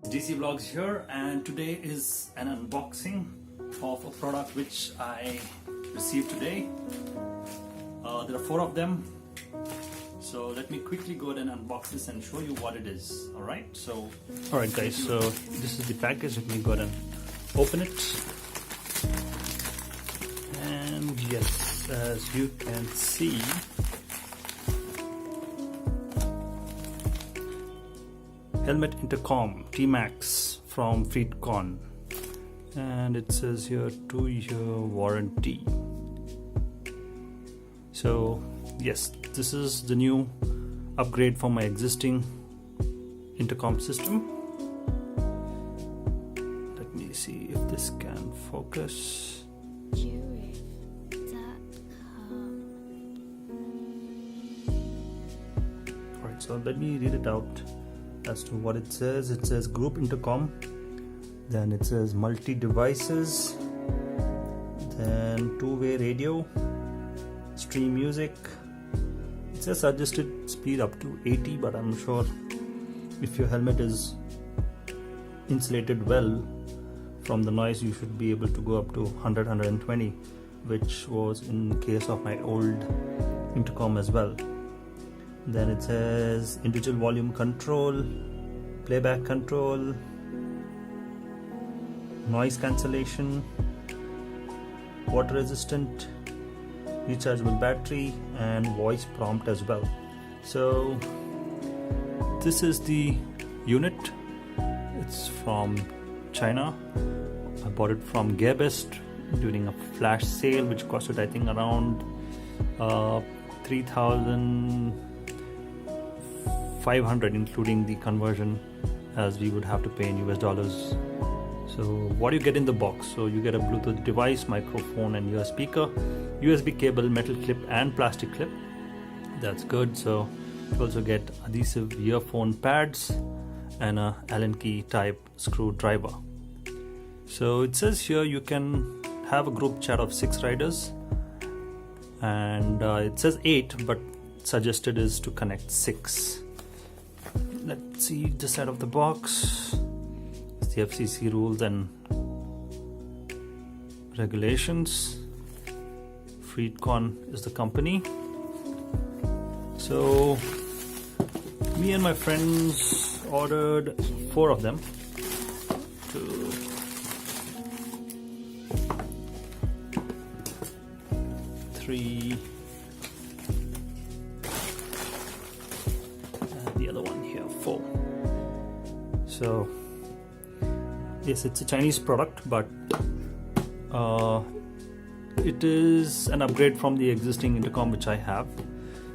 DC Vlogs here, and today is an unboxing of a product which I received today. There are 4 of them, so let me quickly go ahead and unbox this and show you what it is. Alright guys, so this is the package. Let me go ahead and open it. And yes, as you can see, helmet intercom Tmax from FreedConn, and it says here 2-year warranty. So yes, this is the new upgrade for my existing intercom system. Let me see if this can focus. Alright, so let me read it out as to what it says. It says group intercom, then it says multi devices, then 2-way radio, stream music. It says suggested speed up to 80, but I'm sure if your helmet is insulated well from the noise, you should be able to go up to 100-120, which was in the case of my old intercom as well. Then it says individual volume control, playback control, noise cancellation, water resistant, rechargeable battery, and voice prompt as well. So this is the unit. It's from China. I bought it from Gearbest during a flash sale, which costed I think around 3,500, including the conversion, as we would have to pay in US dollars. So what do you get in the box? So you get a Bluetooth device, microphone, and your speaker, USB cable, metal clip, and plastic clip. That's good. So you also get adhesive earphone pads and a Allen key type screwdriver. So it says here you can have a group chat of 6 riders, and it says 8, but suggested is to connect 6. Let's see this side of the box. It's the FCC rules and regulations. FreedConn is the company. So me and my friends ordered 4 of them. 2, 3, and the other one here 4. So yes, it's a Chinese product, but it is an upgrade from the existing intercom which I have.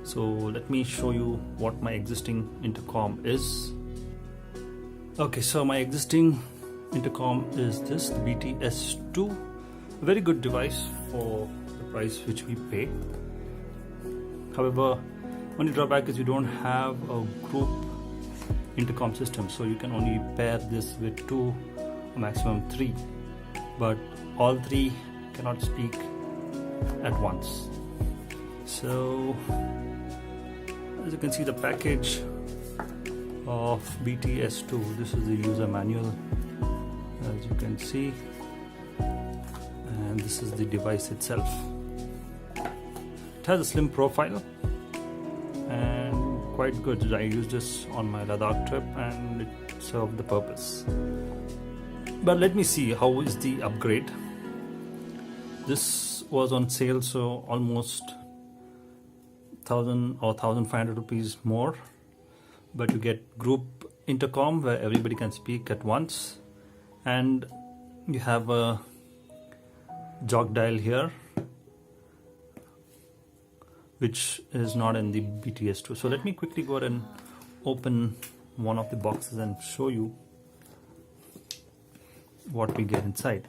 So let me show you what my existing intercom is. Okay, so my existing intercom is this, the BTS2. A very good device for the price which we pay. However, only drawback is you don't have a group intercom system, so you can only pair this with 2 or maximum 3, but all 3 cannot speak at once. So as you can see, the package of BTS2, this is the user manual, as you can see, and this is the device itself. It has a slim profile and quite good. I used this on my Ladakh trip and it served the purpose. But let me see how is the upgrade. This was on sale, so almost 1,000 or 1,500 rupees more, but you get group intercom where everybody can speak at once, and you have a jog dial here, which is not in the BTS2. So let me quickly go ahead and open one of the boxes and show you what we get inside.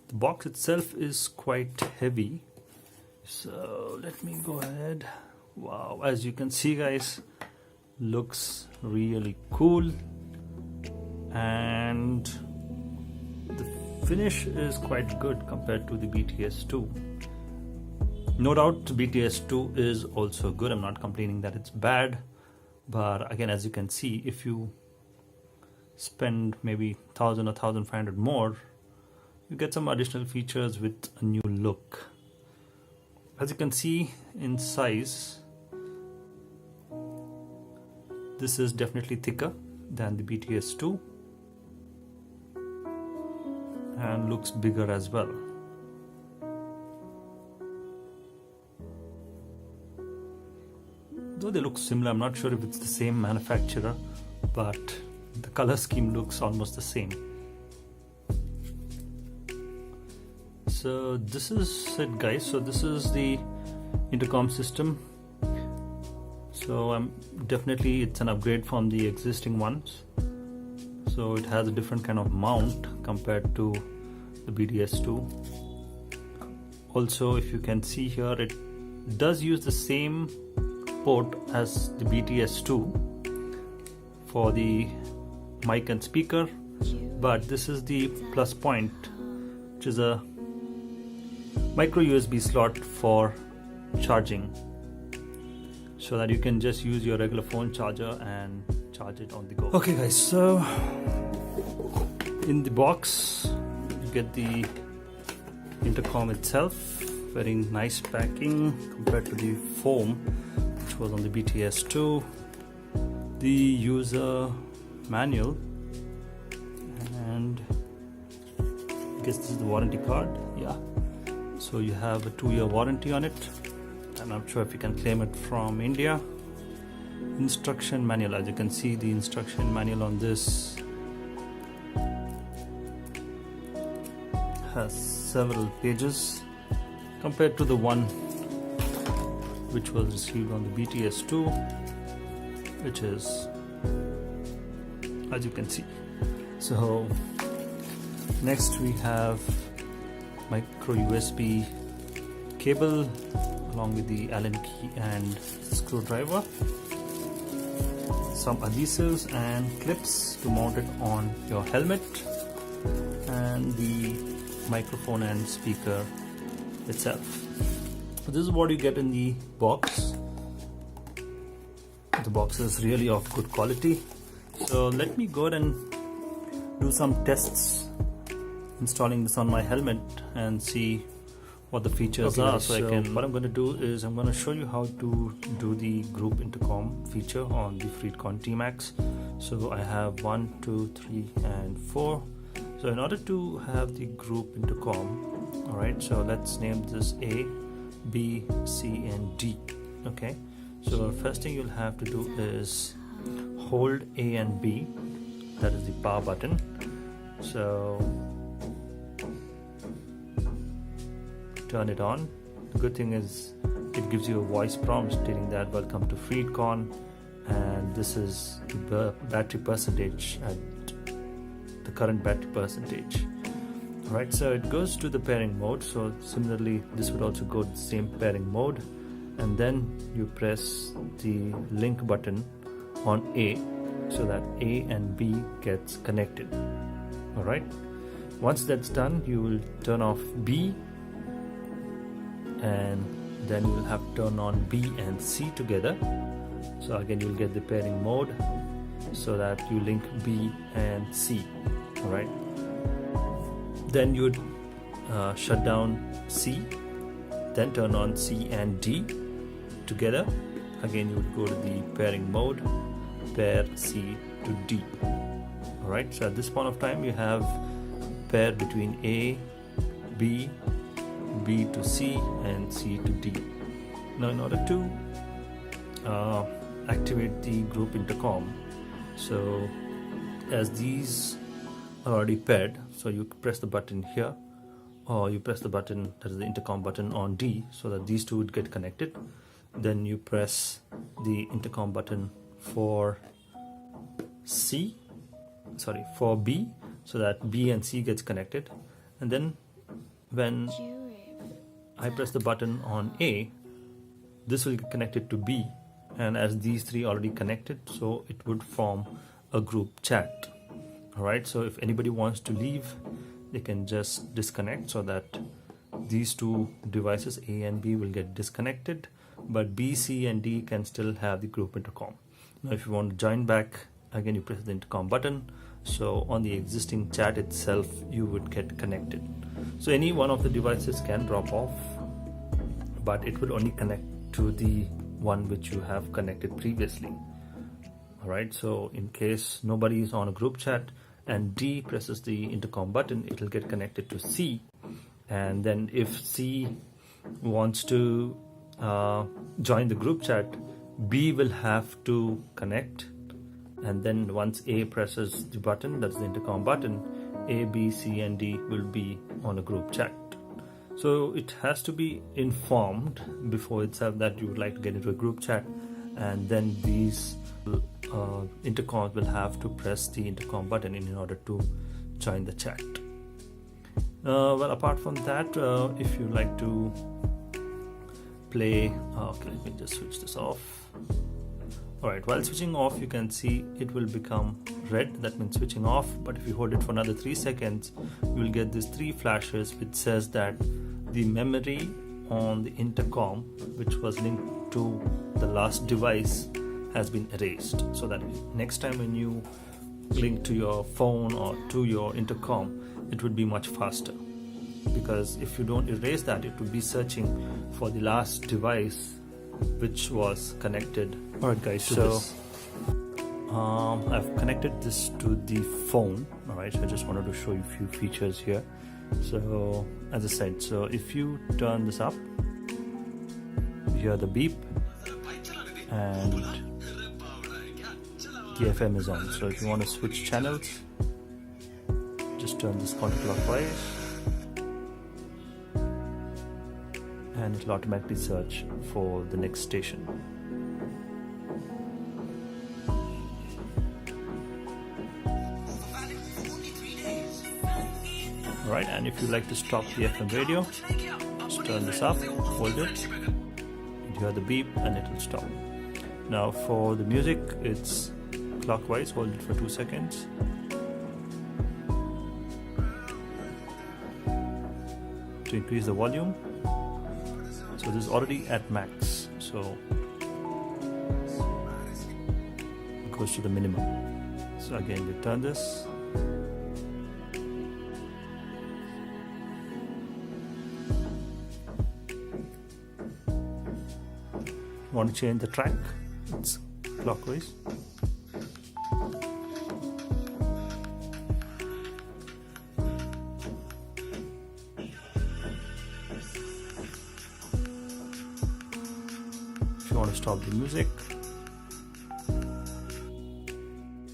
The box itself is quite heavy, so let me go ahead. Wow, as you can see guys, looks really cool, and the finish is quite good compared to the BTS2. No doubt BTS2 is also good. I'm not complaining that it's bad, but again, as you can see, if you spend maybe 1000 or 1500 more, you get some additional features with a new look. As you can see in size, this is definitely thicker than the BTS2 and looks bigger as well. Though they look similar, I'm not sure if it's the same manufacturer, but the color scheme looks almost the same. So this is it, guys. So this is the intercom system. So definitely it's an upgrade from the existing ones. So it has a different kind of mount compared to the BTS2. Also, if you can see here, it does use the same port as the BTS2 for the mic and speaker, but this is the plus point, which is a micro USB slot for charging, so that you can just use your regular phone charger and charge it on the go. Okay guys, so in the box you get the intercom itself, very nice packing compared to the foam which was on the BTS2, the user manual, and I guess this is the warranty card. Yeah, so you have a 2-year warranty on it. I'm not sure if you can claim it from India. Instruction manual, as you can see, the instruction manual on this has several pages compared to the one which was received on the BTS2, which is, as you can see. So next we have micro USB cable along with the Allen key and screwdriver, some adhesives and clips to mount it on your helmet, and the microphone and speaker itself. So this is what you get in the box. The box is really of good quality. So let me go ahead and do some tests installing this on my helmet and see what the features are. So what I'm going to do is I'm going to show you how to do the group intercom feature on the FreedConn Tmax. So I have 1, 2, 3 and 4. So in order to have the group intercom, alright, so let's name this A, B, C and D. Okay, so first thing you'll have to do is hold A and B, that is the power button. So turn it on. The good thing is it gives you a voice prompt stating that welcome to FreedConn, and this is the battery percentage at the current battery percentage. Alright, so it goes to the pairing mode. So similarly this would also go to the same pairing mode, and then you press the link button on A so that A and B gets connected. Alright, once that's done, you will turn off B, and then you will have to turn on B and C together. So again you'll get the pairing mode so that you link B and C. Alright, then you would shut down C, then turn on C and D together. Again you would go to the pairing mode, pair C to D. Alright, so at this point of time you have pair between A, B, B to C and C to D. Now in order to activate the group intercom, so as these are already paired, so you press the button here, or you press the button, that is the intercom button on D, so that these two would get connected. Then you press the intercom button for B, so that B and C gets connected. And then when I press the button on A, this will get connected to B, and as these three already connected, so it would form a group chat. Alright, so if anybody wants to leave, they can just disconnect so that these two devices A and B will get disconnected, but B, C and D can still have the group intercom. Now if you want to join back, again you press the intercom button, so on the existing chat itself you would get connected. So any one of the devices can drop off, but it would only connect to the one which you have connected previously. Alright, so in case nobody is on a group chat and D presses the intercom button, it will get connected to C, and then if C wants to join the group chat, B will have to connect, and then once A presses the button, that's the intercom button, A, B, C and D will be on a group chat. So it has to be informed before itself that you would like to get into a group chat, and then these intercoms will have to press the intercom button in order to join the chat. Well, apart from that, if you like to play, okay, let me just switch this off. Alright, while switching off you can see it will become red, that means switching off, but if you hold it for another 3 seconds you will get these 3 flashes which says that the memory on the intercom which was linked to the last device has been erased, so that next time when you link to your phone or to your intercom it would be much faster, because if you don't erase that it would be searching for the last device which was connected. Alright guys, so I've connected this to the phone. Alright, so I just wanted to show you a few features here. So as I said, so if you turn this up, you hear the beep and the FM is on. So if you want to switch channels, just turn this counterclockwise and it will automatically search for the next station. Alright, and if you like to stop the FM radio, just turn this up, hold it, you hear the beep and it will stop. Now for the music, it's clockwise, hold it for 2 seconds. To increase the volume, so this is already at max, so it goes to the minimum. So again, you turn this. Want to change the track, it's clockwise. If you want to stop the music.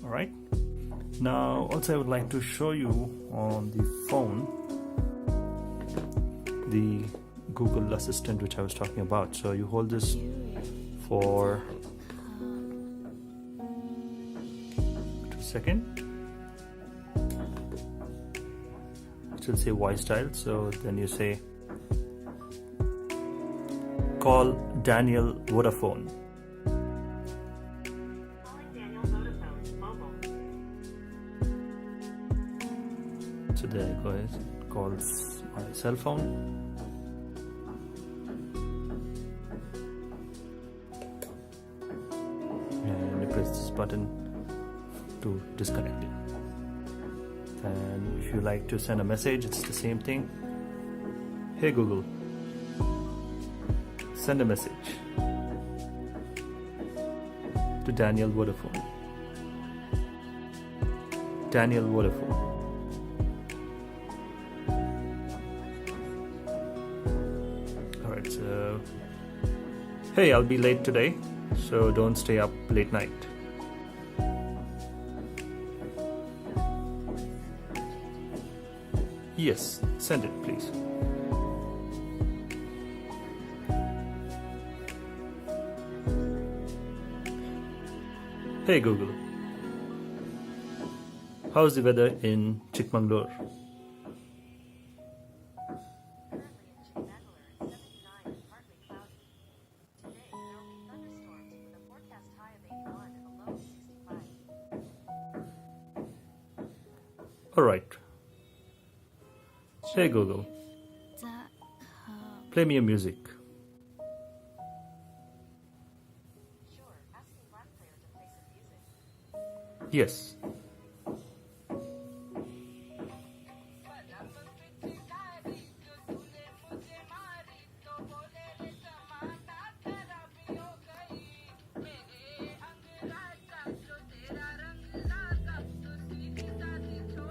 Alright, now also I would like to show you on the phone the Google Assistant which I was talking about. So you hold this for 2 seconds. It will say voice dial, so then you say call Daniel Vodafone. So there it goes, calls my cell phone. Press this button to disconnect it. And if you like to send a message, it's the same thing. Hey Google, send a message to Daniel Vodafone. Daniel Vodafone. Alright, so hey, I'll be late today, so don't stay up late night. Yes, send it please. Hey Google, how's the weather in Chikmagalur? Alright. Hey Google, Play me a music. Sure, asking LAN player to play some music. Yes.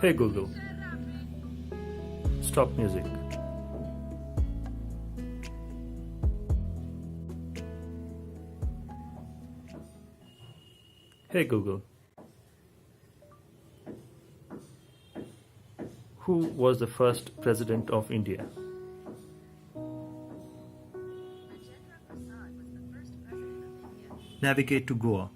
Hey Google, stop music. Hey Google, who was the first president of India? Navigate to Goa.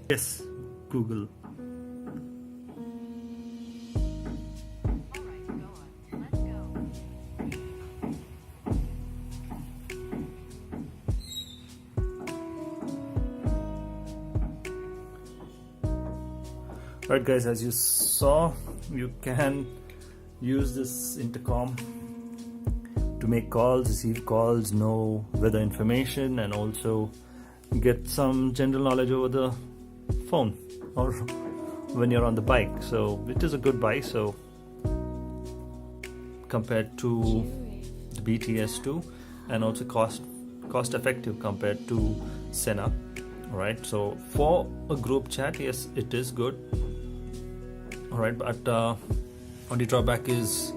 Yes, Google. Alright, Goa. Let's go. Alright guys, as you saw, you can use this intercom to make calls, receive calls, know weather information, and also get some general knowledge over the phone or when you're on the bike. So it is a good buy. So compared to the BTS2, and also cost effective compared to Senna. Alright, so for a group chat, yes, it is good. Alright, but only drawback is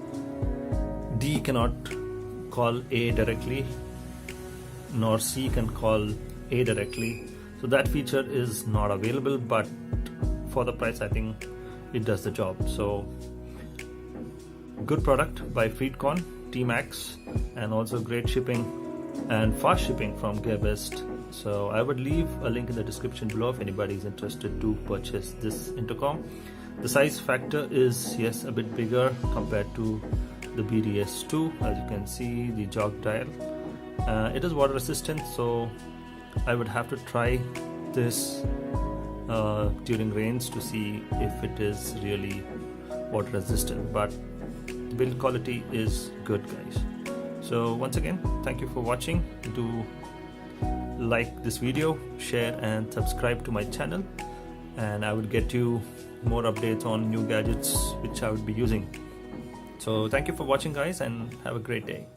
D cannot call A directly, nor C can call A directly. So that feature is not available, but for the price, I think it does the job. So good product by FreedConn, Tmax, and also great shipping and fast shipping from GearBest. So I would leave a link in the description below if anybody is interested to purchase this intercom. The size factor is, yes, a bit bigger compared to the BDS2. As you can see, the jog dial. It is water resistant, so I would have to try this during rains to see if it is really water resistant, but the build quality is good, guys. So once again, thank you for watching. Do like this video, share and subscribe to my channel, and I will get you more updates on new gadgets which I would be using. So thank you for watching, guys, and have a great day.